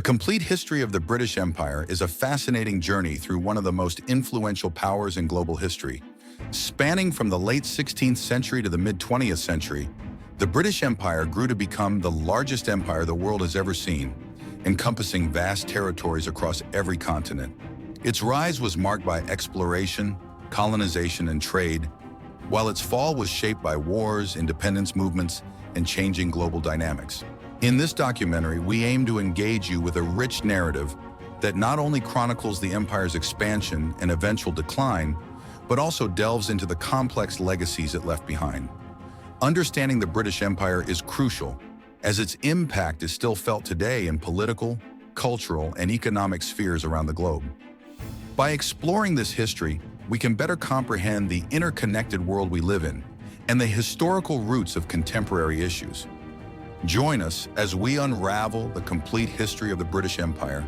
The complete history of the British Empire is a fascinating journey through one of the most influential powers in global history. Spanning from the late 16th century to the mid-20th century, the British Empire grew to become the largest empire the world has ever seen, encompassing vast territories across every continent. Its rise was marked by exploration, colonization, and trade, while its fall was shaped by wars, independence movements, and changing global dynamics. In this documentary, we aim to engage you with a rich narrative that not only chronicles the empire's expansion and eventual decline, but also delves into the complex legacies it left behind. Understanding the British Empire is crucial, as its impact is still felt today in political, cultural, and economic spheres around the globe. By exploring this history, we can better comprehend the interconnected world we live in and the historical roots of contemporary issues. Join us as we unravel the complete history of the British Empire,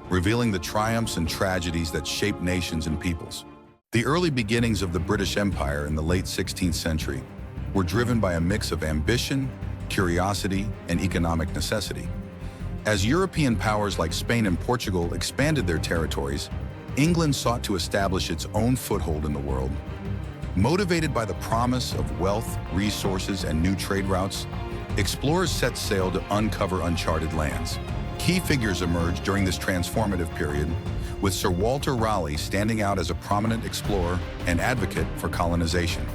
revealing the triumphs and tragedies that shaped nations and peoples. The early beginnings of the British Empire in the late 16th century were driven by a mix of ambition, curiosity, and economic necessity. As European powers like Spain and Portugal expanded their territories, England sought to establish its own foothold in the world. Motivated by the promise of wealth, resources, and new trade routes, explorers set sail to uncover uncharted lands. Key figures emerged during this transformative period, with Sir Walter Raleigh standing out as a prominent explorer and advocate for colonization.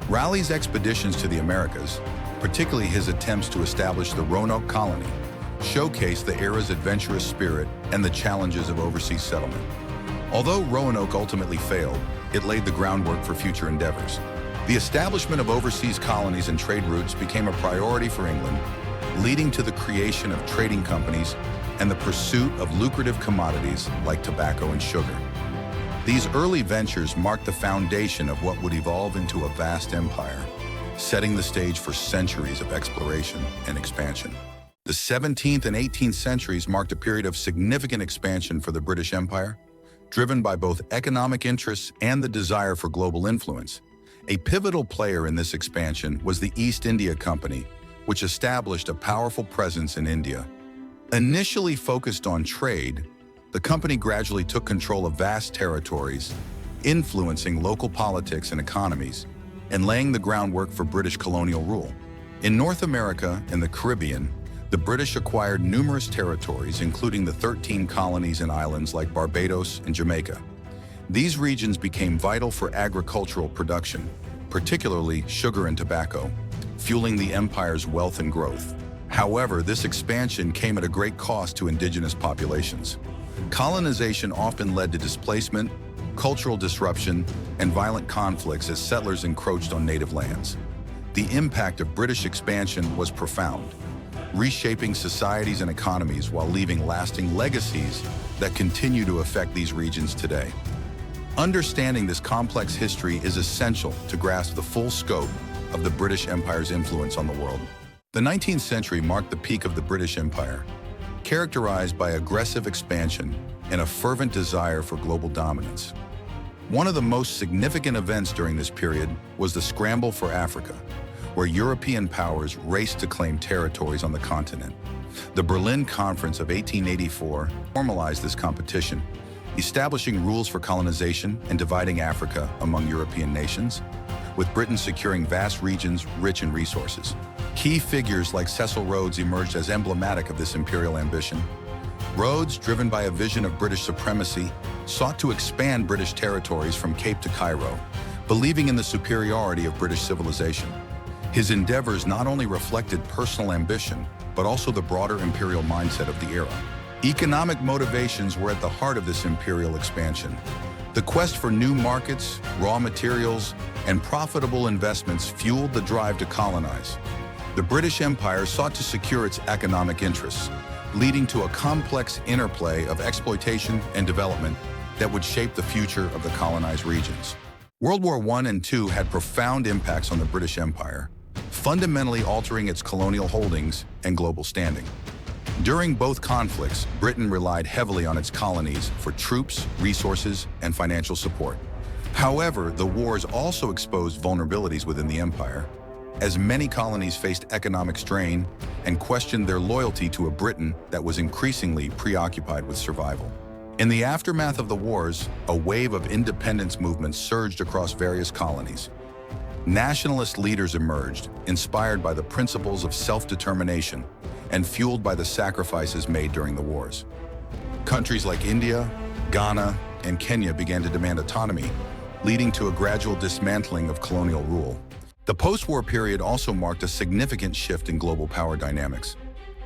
Raleigh's expeditions to the Americas, particularly his attempts to establish the Roanoke colony, showcased the era's adventurous spirit and the challenges of overseas settlement. Although Roanoke ultimately failed, it laid the groundwork for future endeavors. The establishment of overseas colonies and trade routes became a priority for England, leading to the creation of trading companies and the pursuit of lucrative commodities like tobacco and sugar. These early ventures marked the foundation of what would evolve into a vast empire, setting the stage for centuries of exploration and expansion. The 17th and 18th centuries marked a period of significant expansion for the British Empire, driven by both economic interests and the desire for global influence. A pivotal player in this expansion was the East India Company, which established a powerful presence in India. Initially focused on trade, the company gradually took control of vast territories, influencing local politics and economies, and laying the groundwork for British colonial rule. In North America and the Caribbean, the British acquired numerous territories, including the 13 colonies and islands like Barbados and Jamaica. These regions became vital for agricultural production, particularly sugar and tobacco, fueling the empire's wealth and growth. However, this expansion came at a great cost to indigenous populations. Colonization often led to displacement, cultural disruption, and violent conflicts as settlers encroached on native lands. The impact of British expansion was profound, reshaping societies and economies while leaving lasting legacies that continue to affect these regions today. Understanding this complex history is essential to grasp the full scope of the British Empire's influence on the world. The 19th century marked the peak of the British Empire, characterized by aggressive expansion and a fervent desire for global dominance. One of the most significant events during this period was the scramble for Africa, where European powers raced to claim territories on the continent. The Berlin Conference of 1884 formalized this competition, establishing rules for colonization and dividing Africa among European nations, with Britain securing vast regions rich in resources. Key figures like Cecil Rhodes emerged as emblematic of this imperial ambition. Rhodes, driven by a vision of British supremacy, sought to expand British territories from Cape to Cairo, believing in the superiority of British civilization. His endeavors not only reflected personal ambition, but also the broader imperial mindset of the era. Economic motivations were at the heart of this imperial expansion. The quest for new markets, raw materials, and profitable investments fueled the drive to colonize. The British Empire sought to secure its economic interests, leading to a complex interplay of exploitation and development that would shape the future of the colonized regions. World War I and II had profound impacts on the British Empire, fundamentally altering its colonial holdings and global standing. During both conflicts, Britain relied heavily on its colonies for troops, resources, and financial support. However, the wars also exposed vulnerabilities within the empire. as many colonies faced economic strain and questioned their loyalty to a Britain that was increasingly preoccupied with survival. In the aftermath of the wars, a wave of independence movements surged across various colonies. Nationalist leaders emerged, inspired by the principles of self-determination and fueled by the sacrifices made during the wars. Countries like India, Ghana, and Kenya began to demand autonomy, leading to a gradual dismantling of colonial rule. The post-war period also marked a significant shift in global power dynamics.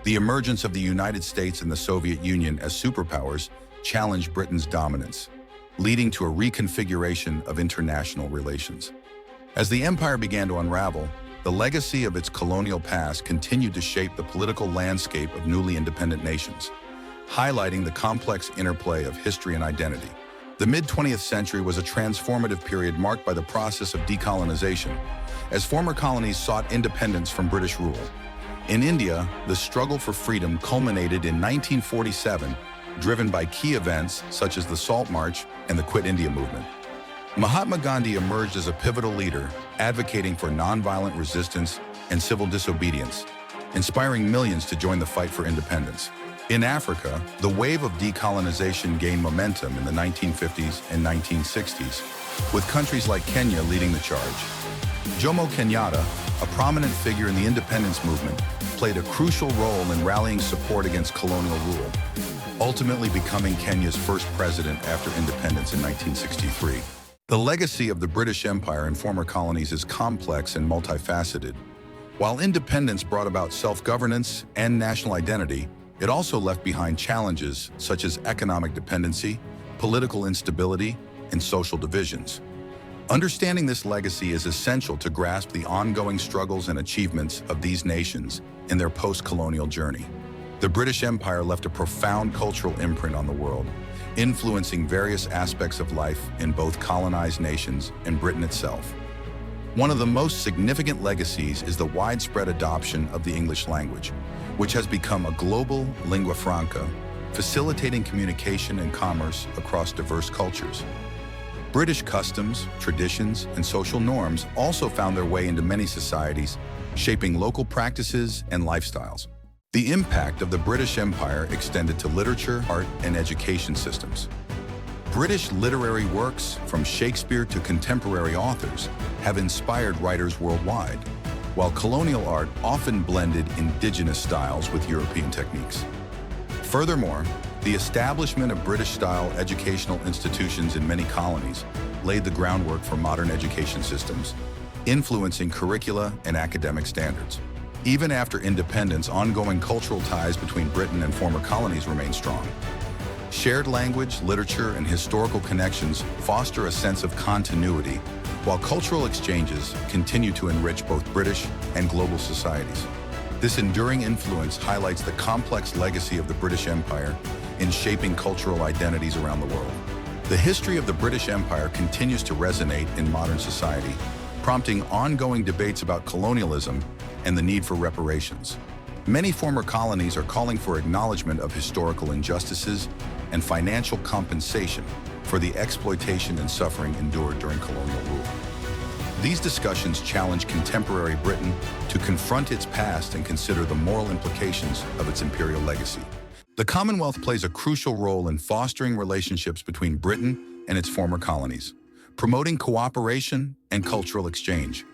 The emergence of the United States and the Soviet Union as superpowers challenged Britain's dominance, leading to a reconfiguration of international relations. As the empire began to unravel, the legacy of its colonial past continued to shape the political landscape of newly independent nations, highlighting the complex interplay of history and identity. The mid-20th century was a transformative period marked by the process of decolonization, as former colonies sought independence from British rule. In India, the struggle for freedom culminated in 1947, driven by key events such as the Salt March and the Quit India movement. Mahatma Gandhi emerged as a pivotal leader, advocating for nonviolent resistance and civil disobedience, inspiring millions to join the fight for independence. In Africa, the wave of decolonization gained momentum in the 1950s and 1960s, with countries like Kenya leading the charge. Jomo Kenyatta, a prominent figure in the independence movement, played a crucial role in rallying support against colonial rule, ultimately becoming Kenya's first president after independence in 1963. The legacy of the British Empire and former colonies is complex and multifaceted. While independence brought about self-governance and national identity, it also left behind challenges such as economic dependency, political instability, and social divisions. Understanding this legacy is essential to grasp the ongoing struggles and achievements of these nations in their post-colonial journey. The British Empire left a profound cultural imprint on the world, influencing various aspects of life in both colonized nations and Britain itself. One of the most significant legacies is the widespread adoption of the English language, which has become a global lingua franca, facilitating communication and commerce across diverse cultures. British customs, traditions, and social norms also found their way into many societies, shaping local practices and lifestyles. The impact of the British Empire extended to literature, art, and education systems. British literary works, from Shakespeare to contemporary authors, have inspired writers worldwide, while colonial art often blended indigenous styles with European techniques. Furthermore, the establishment of British-style educational institutions in many colonies laid the groundwork for modern education systems, influencing curricula and academic standards. Even after independence, ongoing cultural ties between Britain and former colonies remain strong. Shared language, literature, and historical connections foster a sense of continuity, while cultural exchanges continue to enrich both British and global societies. This enduring influence highlights the complex legacy of the British Empire in shaping cultural identities around the world. The history of the British Empire continues to resonate in modern society, prompting ongoing debates about colonialism and the need for reparations. Many former colonies are calling for acknowledgement of historical injustices and financial compensation for the exploitation and suffering endured during colonial rule. These discussions challenge contemporary Britain to confront its past and consider the moral implications of its imperial legacy. The Commonwealth plays a crucial role in fostering relationships between Britain and its former colonies, promoting cooperation and cultural exchange.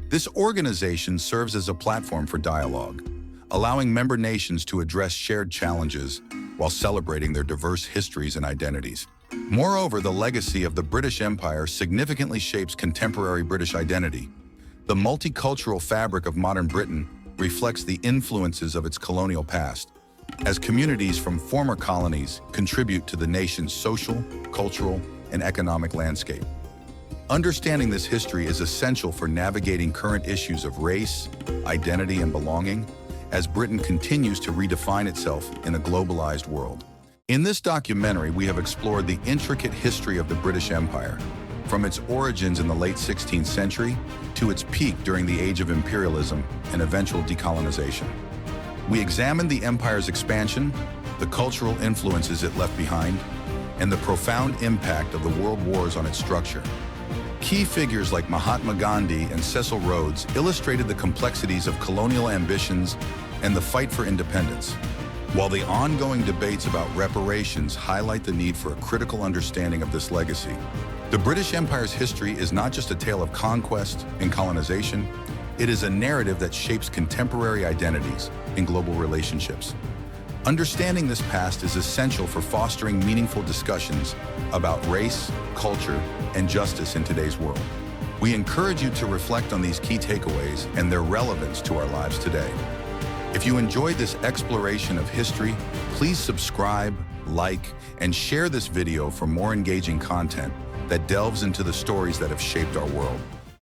This organization serves as a platform for dialogue, allowing member nations to address shared challenges while celebrating their diverse histories and identities. Moreover, the legacy of the British Empire significantly shapes contemporary British identity. The multicultural fabric of modern Britain reflects the influences of its colonial past, as communities from former colonies contribute to the nation's social, cultural, and economic landscape. Understanding this history is essential for navigating current issues of race, identity, and belonging, as Britain continues to redefine itself in a globalized world. In this documentary, we have explored the intricate history of the British Empire, from its origins in the late 16th century to its peak during the Age of Imperialism and eventual decolonization. We examined the empire's expansion, the cultural influences it left behind, and the profound impact of the world wars on its structure. Key figures like Mahatma Gandhi and Cecil Rhodes illustrated the complexities of colonial ambitions and the fight for independence, while the ongoing debates about reparations highlight the need for a critical understanding of this legacy. The British Empire's history is not just a tale of conquest and colonization, it is a narrative that shapes contemporary identities and global relationships. Understanding this past is essential for fostering meaningful discussions about race, culture, and justice in today's world. We encourage you to reflect on these key takeaways and their relevance to our lives today. If you enjoyed this exploration of history, please subscribe, like, and share this video for more engaging content that delves into the stories that have shaped our world.